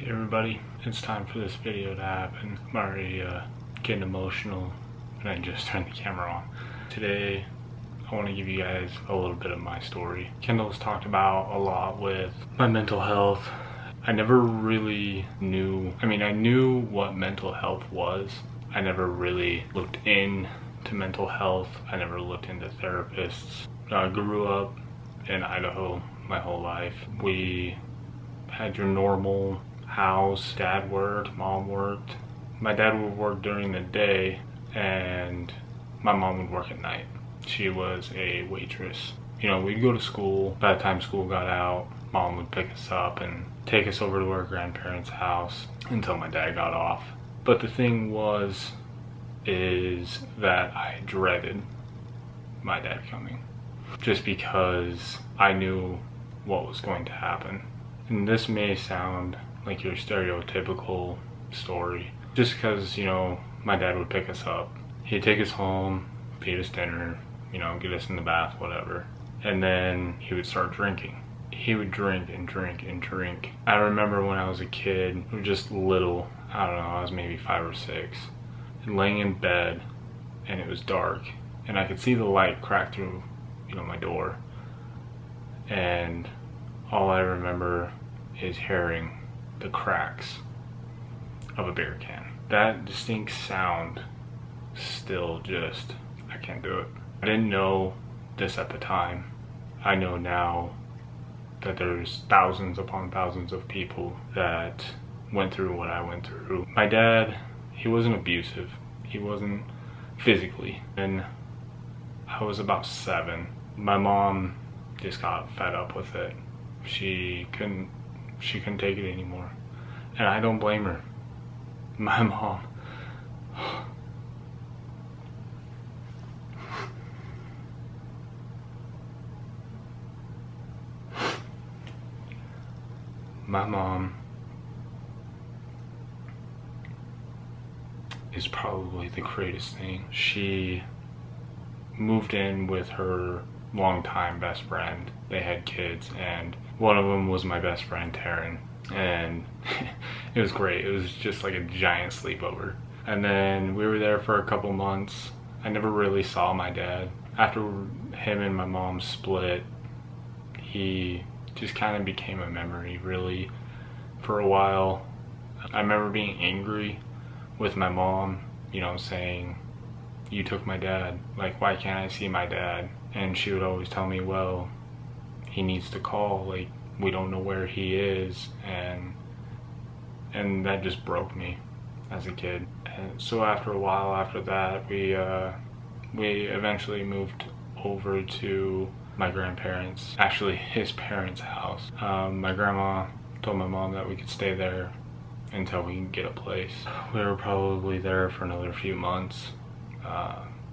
Hey everybody, it's time for this video to happen. I'm already getting emotional and I just turned the camera on. Today I want to give you guys a little bit of my story. Kyndal has talked about a lot with my mental health. I never really knew, I knew what mental health was. I never really looked into mental health. I never looked into therapists. I grew up in Idaho my whole life. We had your normal house. Dad worked, mom worked. My dad would work during the day and my mom would work at night. She was a waitress. You know, we'd go to school. By the time school got out, mom would pick us up and take us over to our grandparents' house until my dad got off. But the thing is that I dreaded my dad coming just because I knew what was going to happen. And this may sound like your stereotypical story, just because, you know, my dad would pick us up. He'd take us home, feed us dinner, you know, get us in the bath, whatever. And then he would start drinking. He would drink and drink and drink. I remember when I was a kid, just little, I don't know, I was maybe 5 or 6, and laying in bed, and it was dark, and I could see the light crack through, you know, my door. And all I remember is hearing the cracks of a beer can. That distinct sound still just, I can't do it. I didn't know this at the time. I know now that there's thousands upon thousands of people that went through what I went through. My dad, he wasn't abusive. He wasn't physically. And I was about 7. My mom just got fed up with it. She couldn't take it anymore. And I don't blame her. My mom. My mom is probably the greatest thing. She moved in with her longtime best friend. They had kids, and one of them was my best friend, Taryn, and it was great. It was just like a giant sleepover. And then we were there for a couple months. I never really saw my dad. After him and my mom split, he just kind of became a memory, really, for a while. I remember being angry with my mom, you know, saying, "You took my dad, like, why can't I see my dad?" And she would always tell me, well, he needs to call, like, we don't know where he is. And that just broke me as a kid. And so after a while after that, we eventually moved over to my grandparents, actually his parents' house. My grandma told my mom that we could stay there until we can get a place. We were probably there for another few months.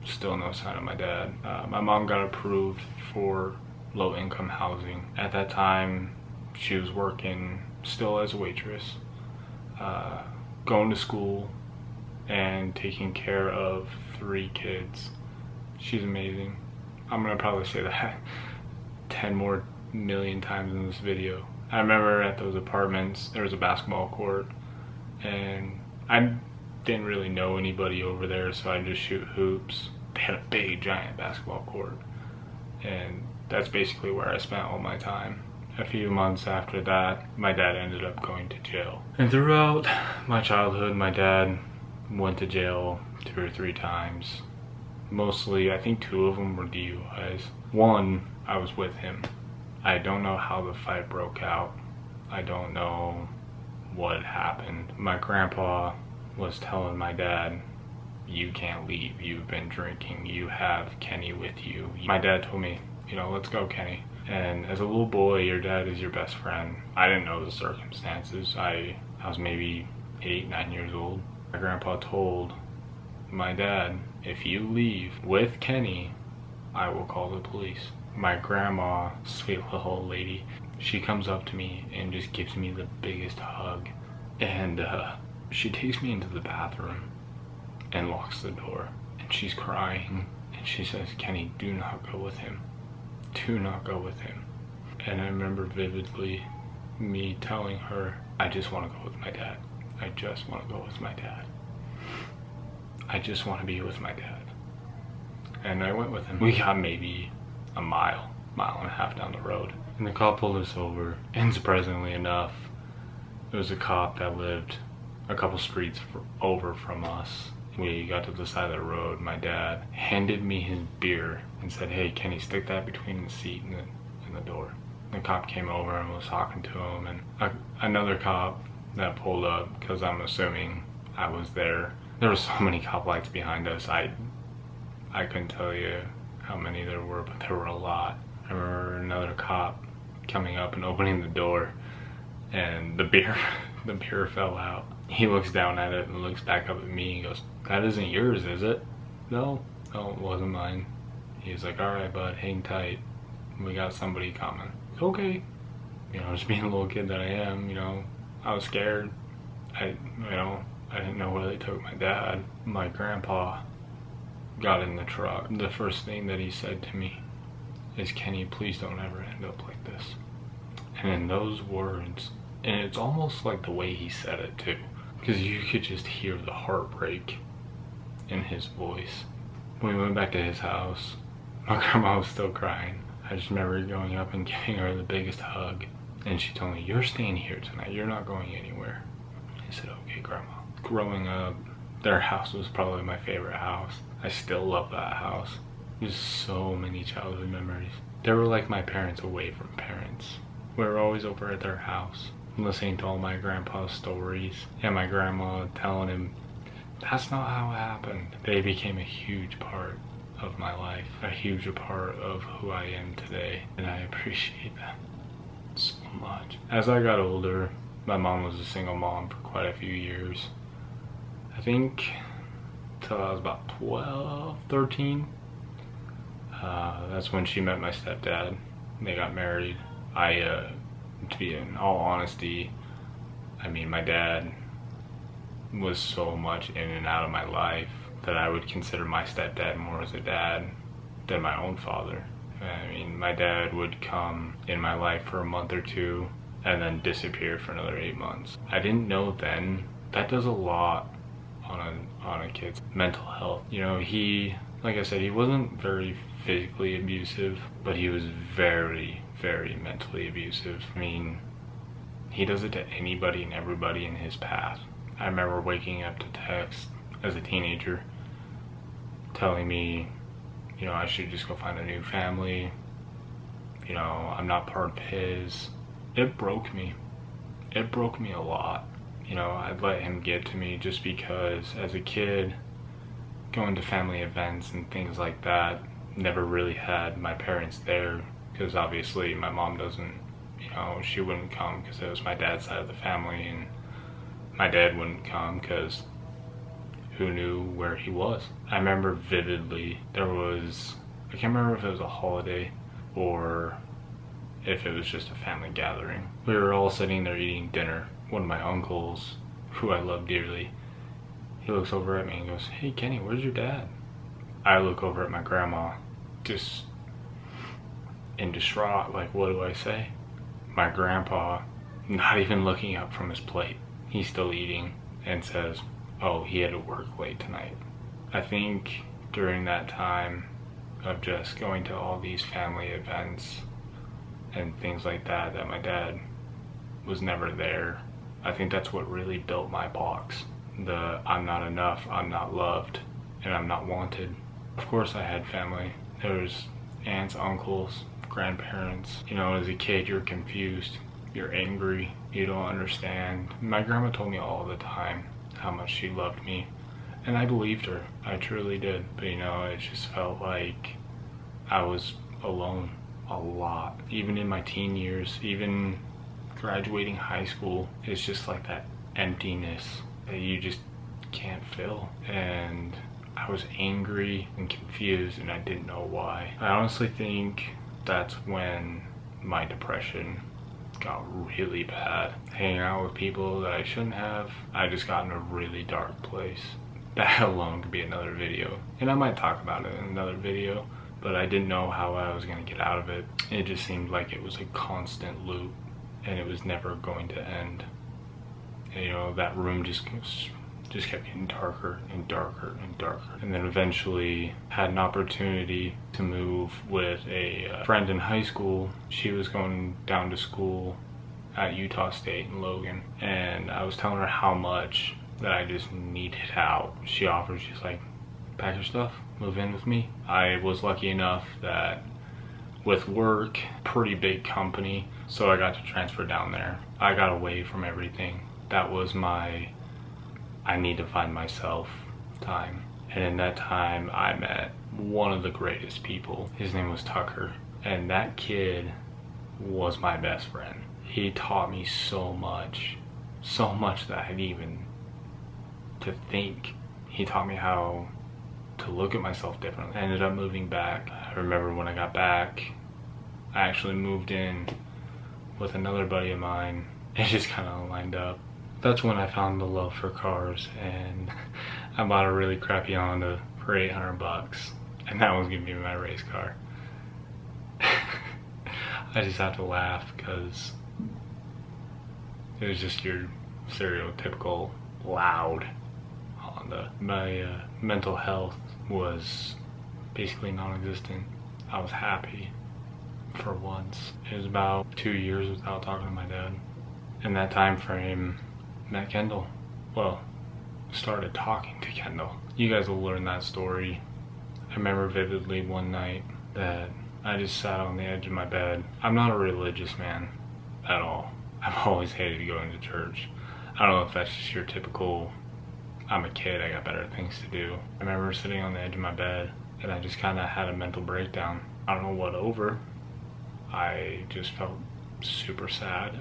Still no sign of my dad. My mom got approved for low-income housing. At that time, she was working still as a waitress, going to school, and taking care of 3 kids. She's amazing. I'm gonna probably say that 10 more million times in this video. I remember at those apartments, there was a basketball court, and I didn't really know anybody over there, so I just shoot hoops. They had a big giant basketball court, and that's basically where I spent all my time. A few months after that, my dad ended up going to jail. And throughout my childhood, my dad went to jail 2 or 3 times. Mostly, I think 2 of them were DUIs. 1, I was with him. I don't know how the fight broke out. I don't know what happened. My grandpa was telling my dad, "You can't leave, you've been drinking, you have Kenny with you." My dad told me, you know, "Let's go, Kenny. And as a little boy, your dad is your best friend." I didn't know the circumstances. I was maybe 8, 9 years old. My grandpa told my dad, "If you leave with Kenny, I will call the police." My grandma, sweet little old lady, she comes up to me and just gives me the biggest hug. And she takes me into the bathroom and locks the door. And she's crying. And she says, "Kenny, do not go with him. Do not go with him." And I remember vividly me telling her, I just want to go with my dad. I just want to go with my dad. I just want to be with my dad. And I went with him. We got maybe a mile and a half down the road. And the cop pulled us over. And surprisingly enough, it was a cop that lived a couple streets over from us. We got to the side of the road. My dad handed me his beer and said, "Hey, can you stick that between the seat and the door?" The cop came over and was talking to him, and another cop that pulled up, because I'm assuming I was there. There were so many cop lights behind us. I couldn't tell you how many there were, but there were a lot. I remember another cop coming up and opening the door, and the beer fell out. He looks down at it and looks back up at me and goes, "That isn't yours, is it?" No, it wasn't mine. He's like, "All right, bud, hang tight. We got somebody coming." Okay. You know, just being a little kid that I am, you know, I was scared. I didn't know where they took my dad. My grandpa got in the truck. The first thing that he said to me is, "Kenny, please don't ever end up like this." And in those words, and it's almost like the way he said it too, because you could just hear the heartbreak in his voice. When we went back to his house, my grandma was still crying. I just remember going up and giving her the biggest hug, and she told me, "You're staying here tonight, you're not going anywhere." I said, "Okay, Grandma." Growing up, their house was probably my favorite house. I still love that house. There's so many childhood memories. They were like my parents away from parents. We were always over at their house, listening to all my grandpa's stories, and my grandma telling him, "That's not how it happened." They became a huge part of my life, a huge part of who I am today, and I appreciate that so much. As I got older, my mom was a single mom for quite a few years. I think till I was about 12, 13. That's when she met my stepdad. They got married. To be in all honesty, I mean, my dad was so much in and out of my life that I would consider my stepdad more as a dad than my own father. I mean, my dad would come in my life for a month or two and then disappear for another 8 months. I didn't know then. That does a lot on a kid's mental health. You know, like I said, he wasn't very physically abusive, but he was very, very mentally abusive. I mean, he does it to anybody and everybody in his path. I remember waking up to text as a teenager telling me, you know, I should just go find a new family. You know, I'm not part of his. It broke me. It broke me a lot. You know, I'd let him get to me just because as a kid, going to family events and things like that, never really had my parents there, because obviously my mom doesn't, you know, she wouldn't come because it was my dad's side of the family, and my dad wouldn't come because who knew where he was. I remember vividly, I can't remember if it was a holiday or if it was just a family gathering. We were all sitting there eating dinner. One of my uncles, who I love dearly, he looks over at me and goes, "Hey Kenny, where's your dad?" I look over at my grandma, just in distraught, like, what do I say? My grandpa, not even looking up from his plate, he's still eating, and says, "Oh, he had to work late tonight." I think during that time of just going to all these family events and things like that, that my dad was never there, I think that's what really built my box. The I'm not enough, I'm not loved, and I'm not wanted. Of course I had family. There's aunts, uncles, grandparents. You know, as a kid you're confused, you're angry, you don't understand. My grandma told me all the time how much she loved me, and I believed her. I truly did. But you know, it just felt like I was alone a lot. Even in my teen years, even graduating high school, it's just like that emptiness that you just can't fill. And I was angry and confused, and I didn't know why. I honestly think that's when my depression got really bad. Hanging out with people that I shouldn't have, I just got in a really dark place. That alone could be another video, and I might talk about it in another video, but I didn't know how I was going to get out of it. It just seemed like it was a constant loop, and it was never going to end. And, you know, that room just kept getting darker and darker and darker. And then eventually had an opportunity to move with a friend in high school. She was going down to school at Utah State in Logan, and I was telling her how much that I just needed out. She offered, she's like, pack your stuff, move in with me. I was lucky enough that with work, pretty big company, so I got to transfer down there. I got away from everything. That was my I need to find myself time. And in that time, I met one of the greatest people. His name was Tucker. And that kid was my best friend. He taught me so much that I didn't even to think. He taught me how to look at myself differently. I ended up moving back. I remember when I got back, I actually moved in with another buddy of mine. It just kind of lined up. That's when I found the love for cars, and I bought a really crappy Honda for 800 bucks, and that was gonna be my race car. I just have to laugh because it was just your stereotypical loud Honda. My mental health was basically non-existent. I was happy for once. It was about 2 years without talking to my dad. In that time frame, met Kendall. Well, started talking to Kendall. You guys will learn that story. I remember vividly one night that I just sat on the edge of my bed. I'm not a religious man at all. I've always hated going to church. I don't know if that's just your typical, I'm a kid, I got better things to do. I remember sitting on the edge of my bed and I just kind of had a mental breakdown. I don't know what over. I just felt super sad.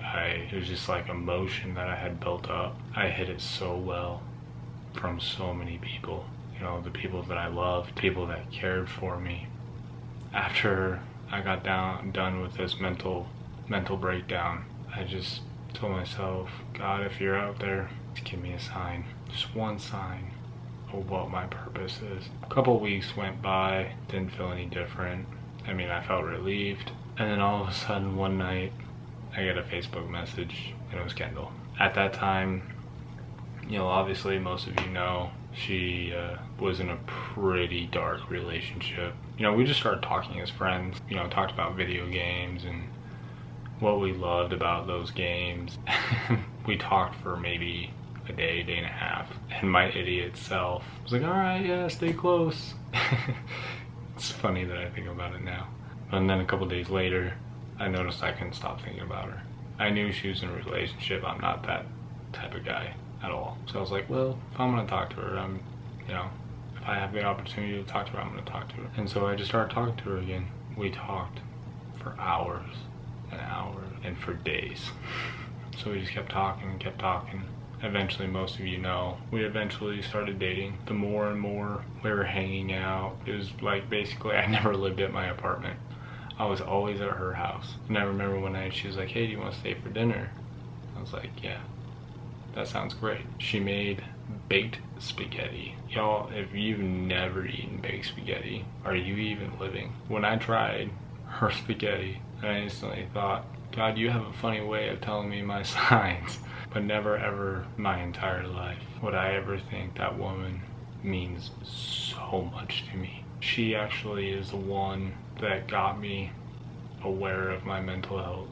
It was just like emotion that I had built up. I hid it so well from so many people. You know, the people that I loved, people that cared for me. After I got done with this mental breakdown, I just told myself, God, if you're out there, just give me a sign. Just one sign of what my purpose is. A couple weeks went by, didn't feel any different. I mean, I felt relieved. And then all of a sudden one night, I get a Facebook message, and it was Kendall. At that time, you know, obviously most of you know, she was in a pretty dark relationship. You know, we just started talking as friends, you know, talked about video games and what we loved about those games. We talked for maybe a day and a half, and my idiot self was like, all right, yeah, stay close. It's funny that I think about it now. And then a couple days later, I noticed I couldn't stop thinking about her. I knew she was in a relationship. I'm not that type of guy at all. So I was like, well, if I'm gonna talk to her, you know, if I have the opportunity to talk to her, I'm gonna talk to her. And so I just started talking to her again. We talked for hours and hours and for days. So we just kept talking and kept talking. Eventually, most of you know, we eventually started dating. The more and more we were hanging out, it was like basically I never lived at my apartment. I was always at her house. And I remember one night she was like, hey, do you want to stay for dinner? I was like, yeah, that sounds great. She made baked spaghetti. Y'all, if you've never eaten baked spaghetti, are you even living? When I tried her spaghetti, I instantly thought, God, you have a funny way of telling me my signs. But never ever my entire life would I ever think that woman means so much to me. She actually is the one that got me aware of my mental health.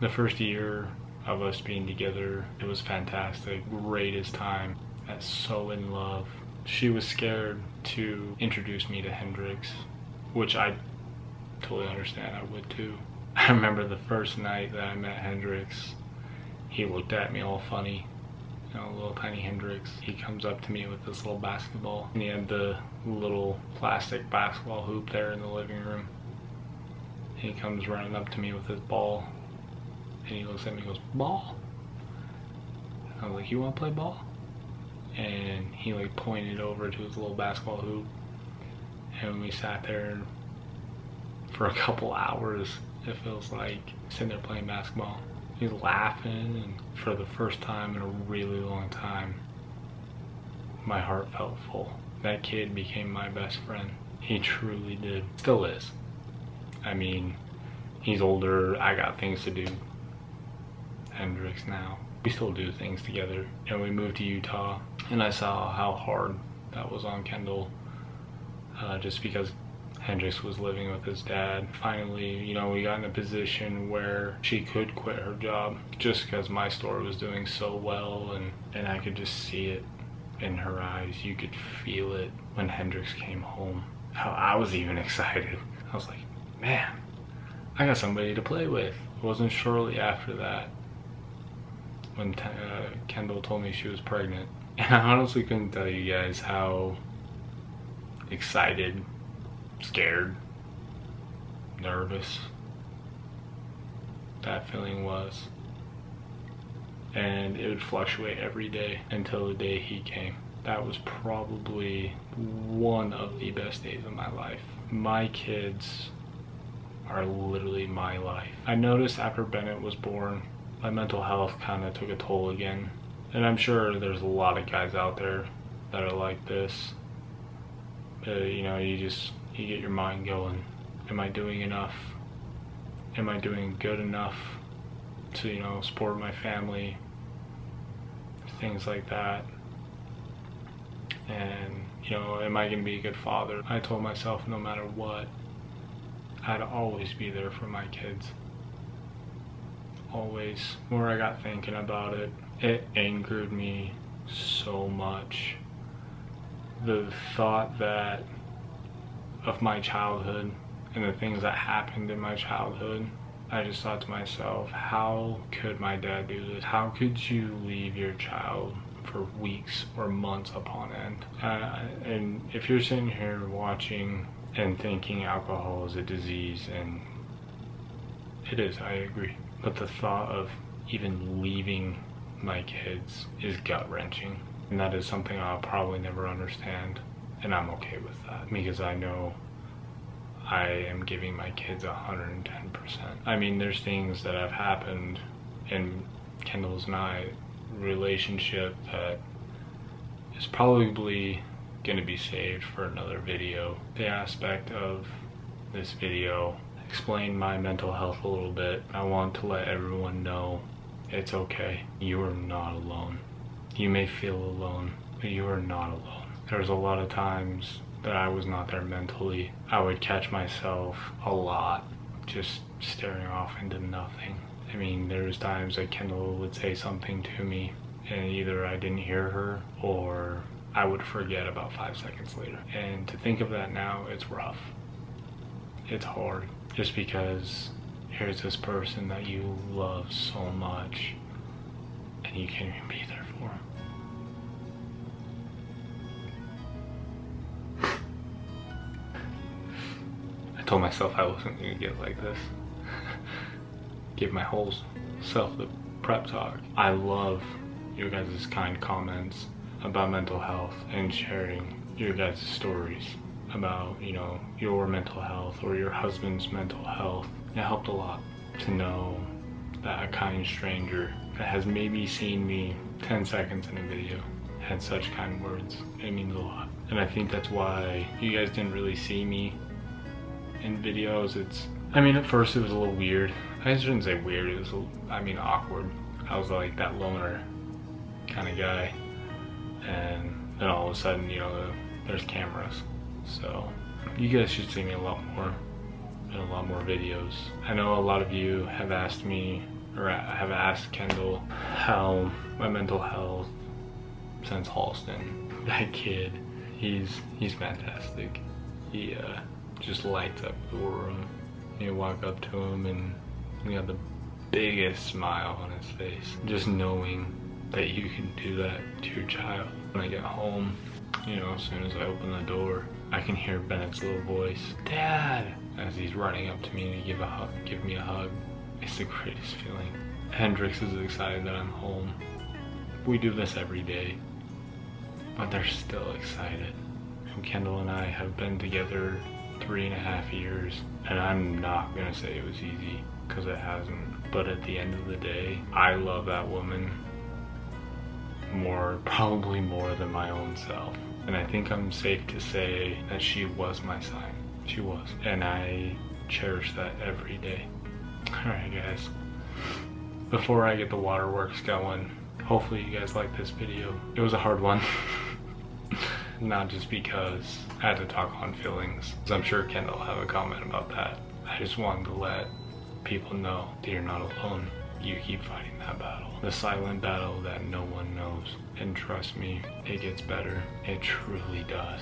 The first year of us being together, it was fantastic, greatest time. I was so in love. She was scared to introduce me to Hendrix, which I totally understand, I would too. I remember the first night that I met Hendrix, he looked at me all funny, you know, little tiny Hendrix. He comes up to me with this little basketball, and he had the little plastic basketball hoop there in the living room. He comes running up to me with his ball, and he looks at me and goes, ball? I was like, you want to play ball? And he like pointed over to his little basketball hoop, and we sat there for a couple hours, it feels like, sitting there playing basketball. He's laughing, and for the first time in a really long time, my heart felt full. That kid became my best friend. He truly did. Still is. I mean, he's older, I got things to do. Hendrix now. we still do things together. And we moved to Utah, and I saw how hard that was on Kyndal, just because Hendrix was living with his dad. Finally, you know, we got in a position where she could quit her job just because my store was doing so well, and I could just see it in her eyes. You could feel it when Hendrix came home. How I was even excited. I was like, man, I got somebody to play with. It wasn't shortly after that when Kyndal told me she was pregnant. And I honestly couldn't tell you guys how excited, scared, nervous that feeling was. And it would fluctuate every day until the day he came. That was probably one of the best days of my life. My kids are literally my life. I noticed after Bennett was born, my mental health kind of took a toll again. And I'm sure there's a lot of guys out there that are like this. You know, you get your mind going. Am I doing enough? Am I doing good enough to, you know, support my family? Things like that. And, you know, am I going to be a good father? I told myself no matter what, I'd always be there for my kids. Always. The more I got thinking about it, it angered me so much. The thought that of my childhood and the things that happened in my childhood, I just thought to myself, how could my dad do this? How could you leave your child for weeks or months upon end? And if you're sitting here watching and thinking alcohol is a disease, and it is, I agree. But the thought of even leaving my kids is gut-wrenching. And that is something I'll probably never understand. And I'm okay with that because I know I am giving my kids 110%. I mean, there's things that have happened in Kyndal's and I relationship that is probably going to be saved for another video. The aspect of this video, explain my mental health a little bit. I want to let everyone know it's okay. You are not alone. You may feel alone, but you are not alone. There's a lot of times that I was not there mentally. I would catch myself a lot just staring off into nothing. I mean, there's times that Kyndal would say something to me and either I didn't hear her or I would forget about 5 seconds later. And to think of that now, it's rough. It's hard. Just because here's this person that you love so much and you can't even be there for him. I told myself I wasn't gonna get like this. Give my whole self the prep talk. I love your guys' kind comments about mental health and sharing your guys' stories about, you know, your mental health or your husband's mental health. It helped a lot to know that a kind stranger that has maybe seen me 10 seconds in a video had such kind words. It means a lot. And I think that's why you guys didn't really see me in videos. I mean, at first it was a little weird. I shouldn't say weird, it was awkward. I was like that loner kind of guy. And then all of a sudden, you know, there's cameras. So you guys should see me a lot more in a lot more videos. I know a lot of you have asked me, or have asked Kyndal, how my mental health since Halston. That kid, he's fantastic. He just lights up the room. You walk up to him and he got the biggest smile on his face. Just knowing that you can do that to your child. When I get home, you know, as soon as I open the door, I can hear Bennett's little voice, "Dad!" as he's running up to me to give me a hug. It's the greatest feeling. Hendrix is excited that I'm home. We do this every day, but they're still excited. And Kyndal and I have been together 3.5 years, and I'm not gonna say it was easy, because it hasn't. But at the end of the day, I love that woman probably more than my own self. And I think I'm safe to say that she was my sign. She was. And I cherish that every day. Alright guys, before I get the waterworks going, hopefully you guys like this video. It was a hard one. Not just because I had to talk on feelings, because I'm sure Kendall will have a comment about that. I just wanted to let people know that you're not alone. You keep fighting that battle. The silent battle that no one knows. And trust me, it gets better. It truly does.